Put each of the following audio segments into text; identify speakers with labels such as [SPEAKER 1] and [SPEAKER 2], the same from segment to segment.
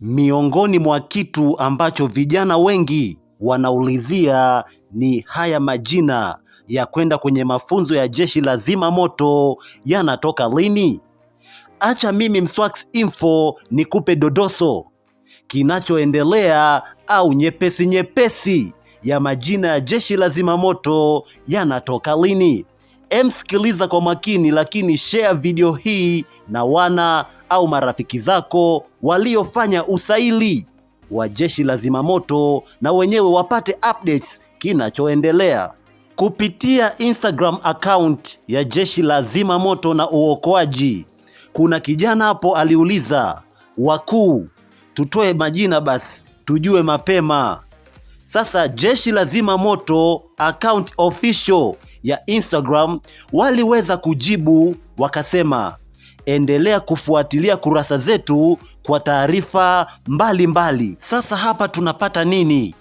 [SPEAKER 1] Miongoni mwa kitu ambacho vijana wengi wanaulizia ni haya majina ya kwenda kwenye mafunzo ya Jeshi la Zimamoto yanatoka lini? Acha mimi Mswax Info nikupe dodoso kinachoendelea au nyepesi ya majina ya Jeshi la Zimamoto yanatoka lini. Sikiliza kwa makini, lakini share video hii na wana au marafiki zako waliofanya usaili wa Jeshi la Zimamoto na wenyewe wapate updates kinachoendelea. Kupitia Instagram account ya Jeshi la Zimamoto na Uokoaji, kuna kijana hapo aliuliza, wakuu, tutoe majina basi tujue mapema. Sasa Jeshi la Zimamoto account official ya Instagram waliweza kujibu wakasema, endelea kufuatilia kurasa zetu kwa taarifa mbalimbali. Sasa hapa tunapata nini?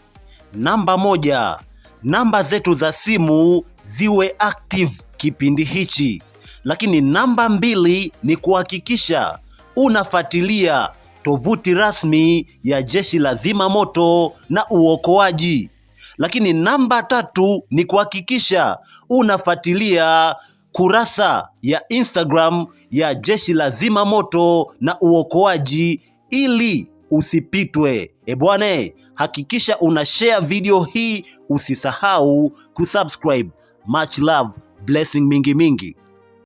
[SPEAKER 1] Namba moja, namba zetu za simu ziwe active kipindi hichi. Lakini namba mbili ni kuhakikisha unafuatilia tovuti rasmi ya Jeshi la Zimamoto na Uokoaji. Lakini namba tatu ni kuhakikisha unafuatilia kurasa ya Instagram ya Jeshi la Zimamoto na Uokoaji ili usipitwe. Bwana, hakikisha una share video hii, usisahau kusubscribe. Much love, blessing mingi.